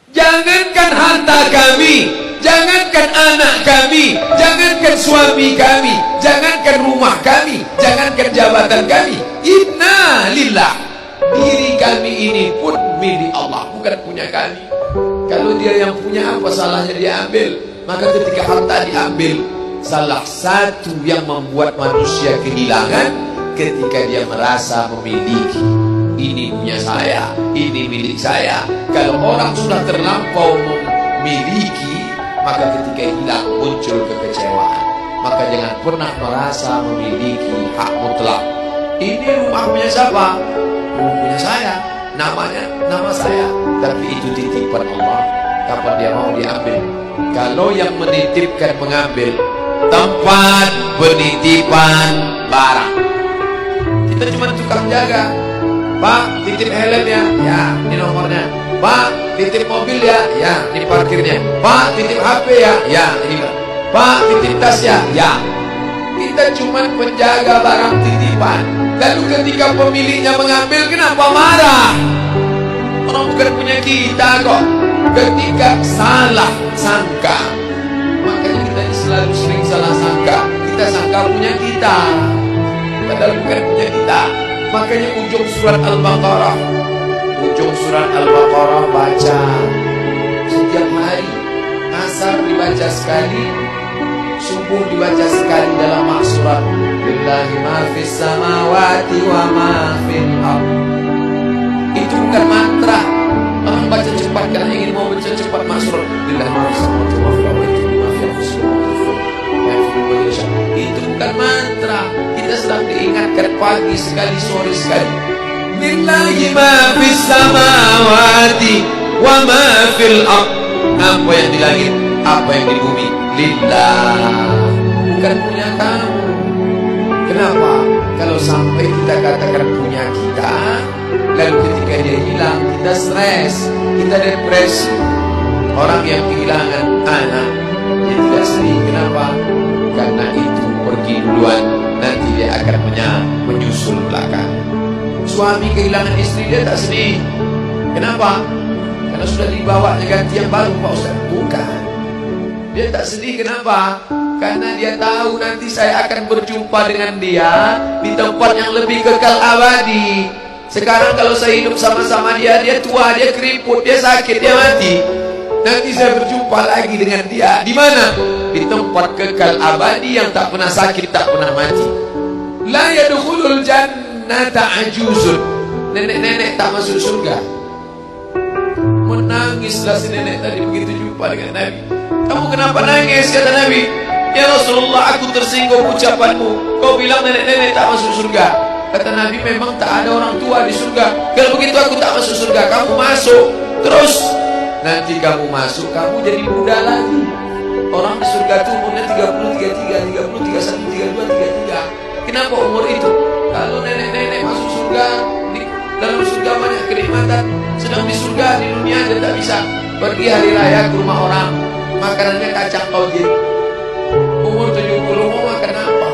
Jangankan harta kami, jangankan anak kami, jangankan suami kami, jangankan rumah kami, jangankan jabatan kami. Inna lillah, diri kami ini pun milik Allah, bukan punya kami. Kalau dia yang punya, apa salahnya dia ambil? Maka ketika harta diambil, salah satu yang membuat manusia kehilangan ketika dia merasa memiliki. Ini punya saya, ini milik saya. Kalau orang sudah terlampau memiliki, maka ketika hilang muncul kekecewaan. Maka jangan pernah merasa memiliki hak mutlak. Ini rumah punya siapa? Rumah punya saya, namanya nama saya. Tapi itu titipan Allah, kapan dia mau diambil. Kalau yang menitipkan mengambil, tempat penitipan barang, kita cuma tukang jaga. Pak, titip helm ya, ya, ini nomornya. Pak, titip mobil ya, ya, ini parkirnya. Pak, titip HP ya, ya, ini. Pak, titip tas ya, ya. Kita cuma penjaga barang titipan. Lalu ketika pemiliknya mengambil, kenapa marah? Orang bukan punya kita kok. Ketika salah sangka, makanya kita selalu sering salah sangka. Kita sangka punya kita, padahal bukan punya kita. Makanya ujung surat Al-Baqarah, baca setiap hari. Asar dibaca sekali, subuh dibaca sekali dalam maksurat. Lillahi ma fis samawati wa ma fil ardh. Itu bukan mantra. Orang baca cepat karena ingin mau baca cepat maksurat. Lillahi ma fis samawati wa fil ardh. Itu bukan mantra. Kita sedang diingatkan pagi sekali, sore sekali. Lillahi ma fis samawati wa ma fil ardh. Apa yang di langit, apa yang di bumi, lillah, bukan punya kamu. Kenapa? Kalau sampai kita katakan punya kita, lalu ketika dia hilang, kita stres, kita depresi. Orang yang kehilangan anak, dia tidak sedih. Kenapa? Karena itu pergi duluan, nanti dia akan menyusul belakang. Suami kehilangan istri, dia tak sedih. Kenapa? Karena sudah dibawanya ganti yang baru, Pak Ustaz. Bukan. Dia tak sedih, kenapa? Karena dia tahu nanti saya akan berjumpa dengan dia di tempat yang lebih kekal abadi. Sekarang kalau saya hidup sama-sama dia, dia tua, dia keriput, dia sakit, dia mati. Nanti saya berjumpa lagi dengan dia. Di mana? Di tempat kekal abadi yang tak pernah sakit, tak pernah mati. La yadkhulul jannata ajuzun. Nenek-nenek tak masuk surga. Menangislah si nenek tadi begitu jumpa dengan Nabi. Kamu kenapa nangis? Kata Nabi. Ya Rasulullah, aku tersinggung ucapanmu. Kau bilang nenek-nenek tak masuk surga. Kata Nabi, memang tak ada orang tua di surga. Kalau begitu aku tak masuk surga. Kamu masuk. Terus nanti kamu masuk, kamu jadi muda lagi. Orang di surga itu umurnya 30, 33, 30, 31, 32, 33. Kenapa umur itu? Kalau nenek-nenek masuk surga, di dalam surga banyak kenikmatan. Sedang di surga, di dunia dia tak bisa. Pergi hari raya ke rumah orang, makanannya kacang tauhid. Umur 70 mau makan apa?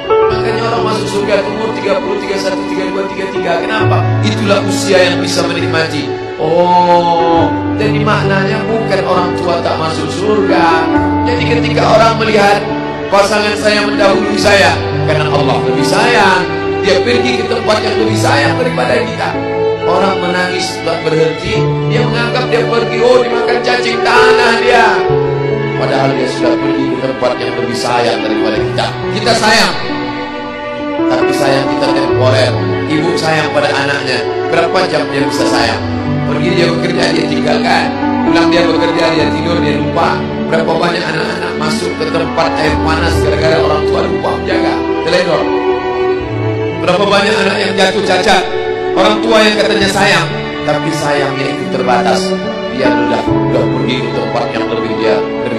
Makanya orang masuk surga umur 30, 31, 32, 33. Kenapa? Itulah usia yang bisa menikmati. Oh, jadi maknanya bukan orang tua tak masuk surga. Jadi ketika orang melihat pasangan saya mendahului saya, karena Allah lebih sayang, dia pergi ke tempat yang lebih sayang daripada kita. Orang menangis tak berhenti, dia menganggap dia pergi, oh dimakan cacing tanah dia. Padahal dia sudah pergi ke tempat yang lebih sayang daripada kita. Kita sayang, tapi sayang kita temporer. Ibu sayang pada anaknya, berapa jam dia bisa sayang? Pergi dia bekerja, dia tinggalkan. Pulang dia bekerja, dia tidur, dia lupa. Berapa banyak anak-anak masuk ke tempat air panas gara-gara orang tua lupa menjaga, teledor. Berapa banyak anak yang jatuh cacat, orang tua yang katanya sayang, tapi sayangnya itu terbatas. Dia sudah pergi ke tempat yang lebih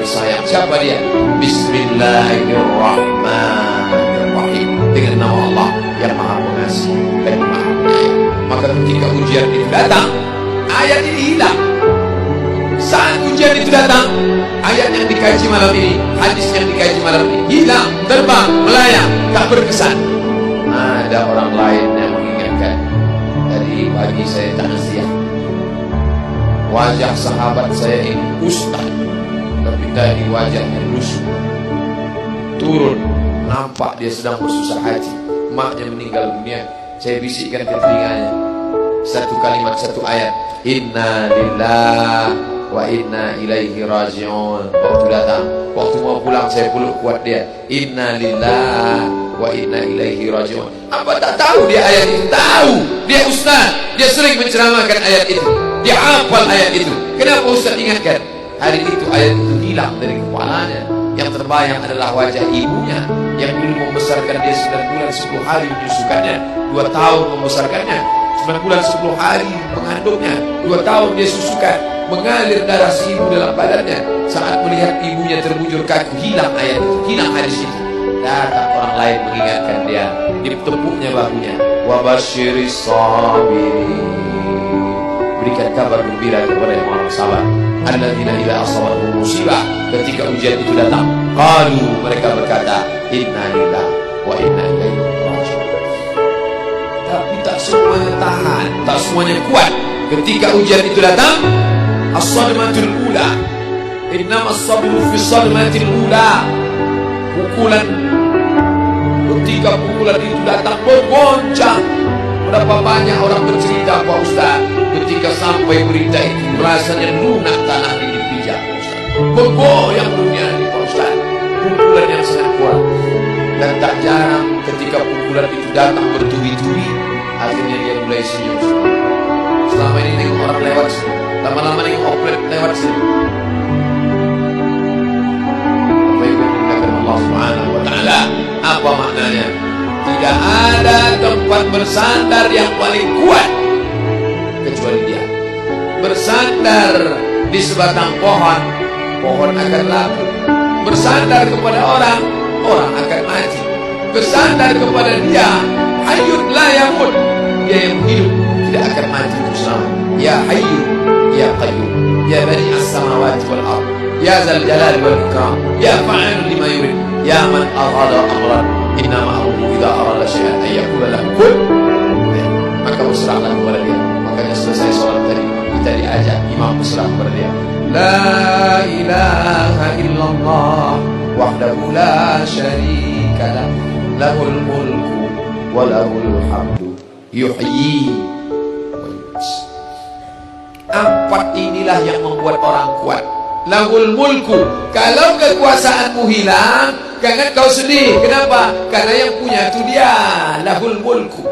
sayang. Siapa dia? Bismillahirrahmanirrahim. Dengan nama Allah yang Maha Pengasih dan Maha Penyayang. Maka ketika ujian itu datang, ayat ini hilang. Saat ujian itu datang, ayat yang dikaji malam ini, hadis yang dikaji malam ini hilang, terbang, melayang, tak berkesan. Ada orang lain yang mengingatkan. Tadi pagi saya tak siang. wajah sahabat saya ini ustaz, tapi tadi wajahnya lusuh. Turun, nampak dia sedang bersusah hati. Maknya meninggal dunia. Saya bisikkan ke telinganya satu kalimat, satu ayat, inna lillahi wa inna ilaihi raji'un. Waktu datang, waktu mau pulang saya peluk kuat dia, inna lillahi wa inna ilaihi raji'un. Apa tak tahu dia ayat itu? Tahu. Dia ustaz, dia sering menceramahkan ayat itu, dia hafal ayat itu. Kenapa ustaz ingatkan? Hari itu ayat itu hilang dari kepalanya. Yang terbayang adalah wajah ibunya yang dulu membesarkan dia 9 bulan 10 hari menyusukannya, 2 tahun membesarkannya, 9 bulan 10 hari mengandungnya, 2 tahun dia susukan, mengalir darah si ibu dalam badannya. Saat melihat ibunya terbujur kaku, hilang ayat itu, hilang hadis itu. Datang orang lain mengingatkan dia, ditepuknya bahunya, wa basyiris sabirin, berikan kabar gembira kepada yang orang sabar. Alladzina idza asabatuhum musibah, ketika ujian itu datang, qalu, mereka berkata, inna lillahi wa inna ilaihi raji'un. Tapi tak semuanya tahan, tak semuanya kuat. Ketika ujian itu datang, as-sadmatul ula, innama as-sabru fi sadmatil ula. Pukulan, ketika pukulan itu datang bergoncang. Berapa banyak orang bercerita, Pak Ustaz, ketika sampai berita itu rasanya lunak tanah di pijak, Pak Ustaz. Bergoyang dunia ini, Pak Ustaz. Pukulan yang sangat kuat. Dan tak jarang ketika pukulan itu datang bertubi-tubi, akhirnya dia mulai senyum. Selama ini nengok orang lewat sini, lama-lama nengok oplet lewat sini. Apa yang dikatakan Allah Subhanahu wa Ta'ala? Apa maknanya? Tidak ada tempat bersandar yang paling kuat kecuali dia. Bersandar di sebatang pohon, pohon akan laku. Bersandar kepada orang, orang akan mati. Bersandar kepada dia, hayyun la yamut, dia yang hidup tidak akan mati bersama. Ya hayyu ya qayyum, ya bani as-samawati wal ard, ya zal jalali wal ikram, ya fa'alun lima yurid, ya man arada amran, innama amruhu idza arada syai'an ay yaqula lahu kun. Maka berserahlah kepada dia. Makanya selesai sholat tadi kita diajak imam berserah kepada dia. La ilaha illallah wahdahu la syarika lah, lahul mulku wa lahul hamdu yuhyi wa yumiit. 4 inilah yang membuat orang kuat. Lahul mulku, kalau kekuasaanmu hilang, jangan kau sedih. Kenapa? Karena yang punya itu dia. Lahul mulku.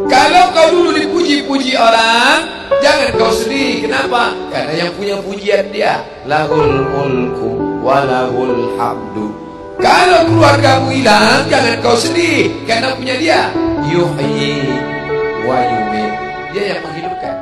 Kalau kau dulu dipuji-puji orang, jangan kau sedih. Kenapa? Karena yang punya pujian dia. Lahul mulku wa lahul hamdu. Kalau keluargamu hilang, jangan kau sedih, karena punya dia. Yuhyi wa yumiit. Dia yang menghidupkan.